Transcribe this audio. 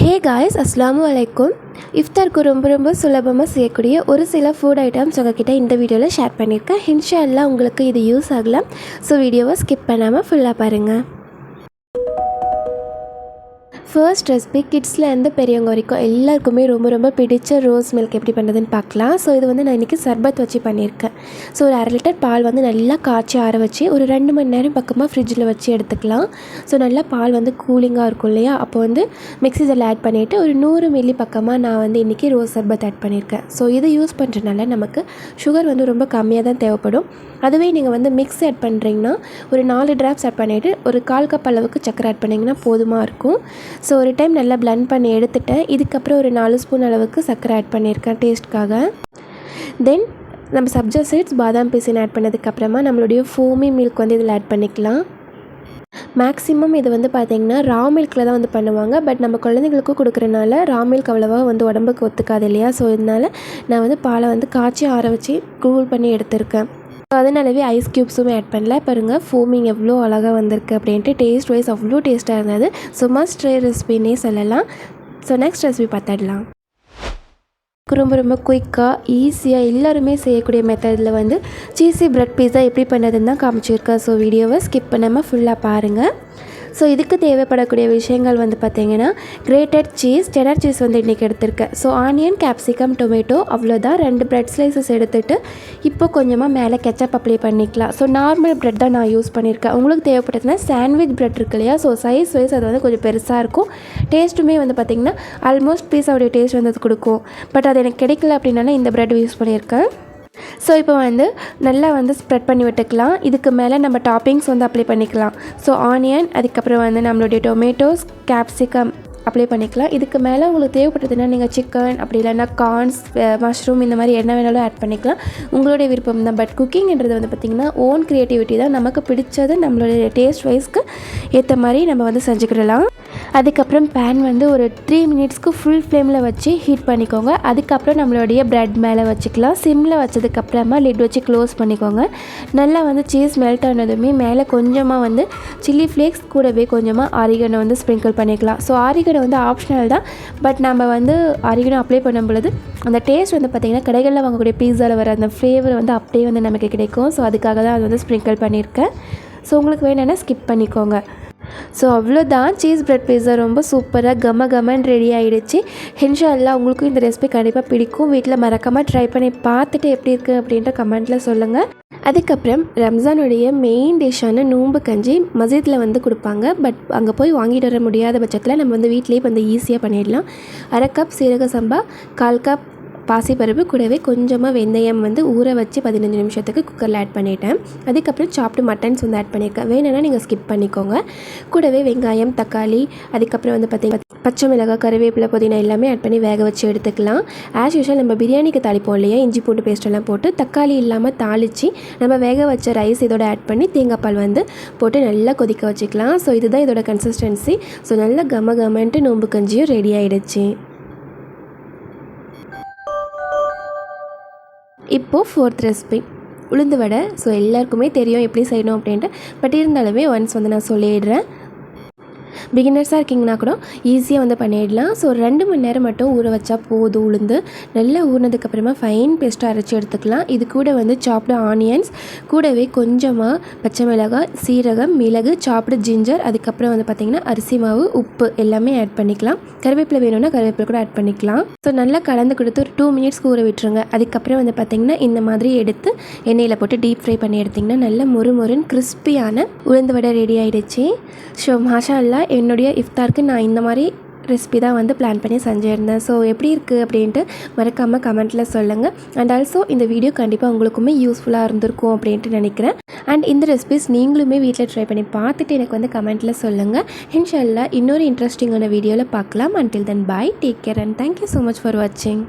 Hey guys, அஸ்ஸலாமு அலைக்கும். இஃப்தாருக்கு ரொம்ப சுலபமாக செய்யக்கூடிய ஒரு சில ஃபுட் ஐட்டம்ஸ் உங்ககிட்ட இந்த வீடியோவில் ஷேர் பண்ணியிருக்கேன். இன்ஷா அல்லாஹ் உங்களுக்கு இது யூஸ் ஆகலாம். ஸோ வீடியோவை ஸ்கிப் பண்ணாமல் ஃபுல்லாக பாருங்கள். ஃபர்ஸ்ட் ரெசிபி கிட்ஸ்லேருந்து பெரியவங்க வரைக்கும் எல்லாருக்குமே ரொம்ப பிடிச்ச ரோஸ் மில்க் எப்படி பண்ணுறதுன்னு பார்க்கலாம். ஸோ இது வந்து நான் இன்றைக்கி சர்பத் வச்சு பண்ணியிருக்கேன். ஸோ ஒரு 1/2 லிட்டர் பால் வந்து நல்லா காய்ச்சி ஆற வச்சு ஒரு 2 மணி நேரம் பக்கமாக ஃப்ரிட்ஜில் வச்சு எடுத்துக்கலாம். ஸோ நல்லா பால் வந்து கூலிங்காக இருக்கும் இல்லையா, அப்போ வந்து மிக்ஸி ஜாரில் ஆட் பண்ணிவிட்டு ஒரு 100 மில்லி பக்கமாக நான் வந்து இன்றைக்கி ரோஸ் சர்பத் ஆட் பண்ணியிருக்கேன். ஸோ இது யூஸ் பண்ணுறதுனால நமக்கு சுகர் வந்து ரொம்ப கம்மியாக தான் தேவைப்படும். அதுவே நீங்கள் வந்து மிக்ஸ் ஆட் பண்ணுறீங்கன்னா ஒரு 4 ட்ராப்ஸ் ஆட் பண்ணிவிட்டு ஒரு 1/4 கப் அளவுக்கு சக்கரை ஆட் பண்ணிங்கன்னா போதுமாக இருக்கும். ஸோ ஒரு டைம் நல்லா பிளெண்ட் பண்ணி எடுத்துட்டேன். இதுக்கப்புறம் ஒரு 4 ஸ்பூன் அளவுக்கு சக்கரை ஆட் பண்ணியிருக்கேன் டேஸ்ட்காக. தென் நம்ம சப்ஜா சீட்ஸ், பாதாம் பீசின் ஆட் பண்ணதுக்கப்புறமா நம்மளுடைய ஃபோமி மில்க் வந்து இதில் ஆட் பண்ணிக்கலாம். மேக்ஸிமம் இது வந்து பார்த்திங்கன்னா ரா மில்கில் தான் வந்து பண்ணுவாங்க. பட் நம்ம குழந்தைங்களுக்கும் கொடுக்குறனால ரா மில்க் அவ்வளோவா வந்து உடம்புக்கு ஒத்துக்காது இல்லையா. ஸோ இதனால் நான் வந்து பாலை வந்து காய்ச்சி ஆற வச்சு கூல் பண்ணி எடுத்திருக்கேன். அதனாலவே ஐஸ் க்யூப்ஸுமே ஆட் பண்ணல. பாருங்கள் ஃபோமிங் எவ்வளோ அழகாக வந்திருக்கு அப்படின்ட்டு. டேஸ்ட் வைஸ் அவ்வளோ டேஸ்ட்டாக இருந்தது. ஸோ மஸ்ட் ட்ரை ரெசிபின்னே சொல்லலாம். ஸோ நெக்ஸ்ட் ரெசிபி பார்த்துடலாம். ரொம்ப குயிக்காக ஈஸியாக எல்லாருமே செய்யக்கூடிய மெத்தடில் வந்து சீஸி பிரெட் பீஸா எப்படி பண்ணுறதுன்னு தான் காமிச்சிருக்கேன். ஸோ வீடியோவை ஸ்கிப் பண்ணாமல் ஃபுல்லாக பாருங்கள். ஸோ இதுக்கு தேவைப்படக்கூடிய விஷயங்கள் வந்து பார்த்திங்கன்னா கிரேட்டட் சீஸ், செடர் சீஸ் வந்து இன்றைக்கி எடுத்திருக்கேன். ஸோ ஆனியன், கேப்சிகம், டொமேட்டோ அவ்வளோதான். 2 பிரெட் ஸ்லைசஸ் எடுத்துகிட்டு இப்போ கொஞ்சமாக மேலே கெச்சப் அப்ளை பண்ணிக்கலாம். ஸோ நார்மல் பிரெட் தான் நான் யூஸ் பண்ணியிருக்கேன். உங்களுக்கு தேவைப்பட்டதுன்னா சாண்ட்விச் பிரெட் இருக்கு இல்லையா, ஸோ சைஸ் வைஸ் அது வந்து கொஞ்சம் பெருசாக இருக்கும். டேஸ்ட்டுமே வந்து பார்த்திங்கன்னா ஆல்மோஸ்ட் பீஸாவுடைய டேஸ்ட் வந்து அது கொடுக்கும். பட் அது எனக்கு கிடைக்கல அப்படின்னால இந்த பிரெட் யூஸ் பண்ணியிருக்கேன். ஸோ இப்போ வந்து நல்லா வந்து ஸ்ப்ரெட் பண்ணி விட்டுக்கலாம். இதுக்கு மேலே நம்ம டாப்பிங்ஸ் வந்து அப்ளை பண்ணிக்கலாம். ஸோ ஆனியன், அதுக்கப்புறம் வந்து நம்மளுடைய டொமேட்டோஸ், கேப்சிகம் அப்ளை பண்ணிக்கலாம். இதுக்கு மேலே உங்களுக்கு தேவைப்பட்டதுன்னா நீங்கள் சிக்கன், அப்படி இல்லைன்னா கார்ன்ஸ், மஷ்ரூம் இந்த மாதிரி என்ன வேணாலும் ஆட் பண்ணிக்கலாம். உங்களுடைய விருப்பம் தான். பட் குக்கிங்கிறது வந்து பார்த்திங்கன்னா ஓன் க்ரியேட்டிவிட்டி தான். நமக்கு பிடிச்சது நம்மளுடைய டேஸ்ட் வைஸ்க்கு ஏற்ற மாதிரி நம்ம வந்து செஞ்சுக்கிடலாம். அதுக்கப்புறம் பேன் வந்து ஒரு 3 மினிட்ஸ்க்கு ஃபுல் ஃப்ளேமில் வச்சு ஹீட் பண்ணிக்கோங்க. அதுக்கப்புறம் நம்மளுடைய ப்ரெட் மேலே வச்சுக்கலாம். சிம்மில் வச்சதுக்கப்புறமா லிட் வச்சு க்ளோஸ் பண்ணிக்கோங்க. நல்லா வந்து சீஸ் மெல்ட் ஆனதுமே மேலே கொஞ்சமாக வந்து சில்லி ஃப்ளேக்ஸ், கூடவே கொஞ்சமாக ஆரிகனோ வந்து ஸ்ப்ரிங்கிள் பண்ணிக்கலாம். ஸோ ஆரிகனோ வந்து ஆப்ஷனல் தான். பட் நம்ம வந்து ஆரிகனோ அப்ளை பண்ணும் பொழுது அந்த டேஸ்ட் வந்து பார்த்திங்கன்னா கடைகளில் வாங்கக்கூடிய பீஸாவில் வர அந்த ஃப்ளேவர் வந்து அப்படியே வந்து நமக்கு கிடைக்கும். ஸோ அதுக்காக தான் அது வந்து ஸ்ப்ரிங்கிள் பண்ணியிருக்கேன். ஸோ உங்களுக்கு வேணும்னா ஸ்கிப் பண்ணிக்கோங்க. ஸோ அவ்வளோதான், சீஸ் பிரெட் பீஸா ரொம்ப சூப்பராக கமன்னு ரெடி ஆகிடுச்சு. இன்ஷா அல்லாஹ் உங்களுக்கும் இந்த ரெசிபி கண்டிப்பாக பிடிக்கும். வீட்டில் மறக்காமல் ட்ரை பண்ணி பார்த்துட்டு எப்படி இருக்குது அப்படின்ற கமெண்ட்டில் சொல்லுங்கள். அதுக்கப்புறம் ரம்ஜானுடைய மெயின் டிஷ்ஷான நோம்பு கஞ்சி மஸ்ஜிதில் வந்து கொடுப்பாங்க. பட் அங்கே போய் வாங்கிட்டு வர முடியாத பட்சத்தில் நம்ம வந்து வீட்டிலேயே வந்து ஈஸியாக பண்ணிடலாம். 1/2 கப் சீரக சம்பா, 1/4 கப் பாசிப்பருப்பு, கூடவே கொஞ்சமாக வெந்தயம் வந்து ஊற வச்சு 15 நிமிஷத்துக்கு குக்கரில் ஆட் பண்ணிவிட்டேன். அதுக்கப்புறம் சாப்டு மட்டன்ஸ் வந்து ஆட் பண்ணியிருக்கேன். வேணும்னா நீங்கள் ஸ்கிப் பண்ணிக்கோங்க. கூடவே வெங்காயம், தக்காளி, அதுக்கப்புறம் வந்து பார்த்திங்கன்னா பச்சை மிளகாய், கருவேப்பிலை, புதினா எல்லாமே ஆட் பண்ணி வேக வச்சு எடுத்துக்கலாம். ஆஸ் யூஷுவல் நம்ம பிரியாணிக்கு தாளிப்போம் இல்லையா, இஞ்சி பூண்டு பேஸ்ட்டெல்லாம் போட்டு தக்காளி இல்லாமல் தாளித்து நம்ம வேக வச்ச ரைஸ் இதோட ஆட் பண்ணி தேங்காய் பால் வந்து போட்டு நல்லா கொதிக்க வச்சுக்கலாம். ஸோ இதுதான் இதோட கன்சிஸ்டன்சி. ஸோ நல்லா கமன்ட்டு நோம்பு கஞ்சியும் ரெடி ஆகிடுச்சு. இப்போது 4th ரெசிபி உளுந்து வடை. ஸோ எல்லாருக்குமே தெரியும் எப்படி செய்யணும் அப்படின்ட்டு. பட் இருந்தாலுமே ஒன்ஸ் வந்து நான் சொல்லிடுறேன். பிகினர்ஸாக இருக்கீங்கன்னா கூட ஈஸியாக வந்து பண்ணிடலாம். ஸோ 2 மணி நேரம் மட்டும் ஊற வச்சா போதும். உளுந்து நல்லா ஊறினதுக்கப்புறமா ஃபைன் பேஸ்ட்டாக அரைச்சி எடுத்துக்கலாம். இது கூட வந்து சாப்டு ஆனியன்ஸ், கூடவே கொஞ்சமாக பச்சை மிளகாய், சீரகம், மிளகு, சாப்டு ஜிஞ்சர், அதுக்கப்புறம் வந்து பார்த்திங்கன்னா அரிசி மாவு, உப்பு எல்லாமே ஆட் பண்ணிக்கலாம். கருவேப்பிலை வேணும்னா கருவேப்பிலை கூட ஆட் பண்ணிக்கலாம். ஸோ நல்லா கலந்து கொடுத்து ஒரு 2 மினிட்ஸ்க்கு ஊற விட்டுருங்க. அதுக்கப்புறம் வந்து பார்த்திங்கன்னா இந்த மாதிரி எடுத்து எண்ணெயில் போட்டு டீப் ஃப்ரை பண்ணி எடுத்திங்கன்னா நல்ல மொறுன்னு கிறிஸ்பியான உளுந்து வடை ரெடி ஆகிடுச்சு. ஸோ மாஷா அல்லாஹ் என்னுடைய இஃப்தாருக்கு நான் இந்த மாதிரி ரெசிபி தான் வந்து பிளான் பண்ணி செஞ்சுருந்தேன். ஸோ எப்படி இருக்குது அப்படின்ட்டு மறக்காமல் கமெண்ட்டில் சொல்லுங்கள். அண்ட் ஆல்சோ இந்த வீடியோ கண்டிப்பாக உங்களுக்குமே யூஸ்ஃபுல்லாக இருந்திருக்கும் அப்படின்ட்டு நினைக்கிறேன். அண்ட் இந்த ரெசிபிஸ் நீங்களுமே வீட்டில் ட்ரை பண்ணி பார்த்துட்டு எனக்கு வந்து கமெண்ட்டில் சொல்லுங்கள். இன்ஷா அல்லாஹ் இன்னொரு இன்ட்ரெஸ்டிங்கான வீடியோவில் பார்க்கலாம். Until then bye, take care and thank you so much for வாட்சிங்.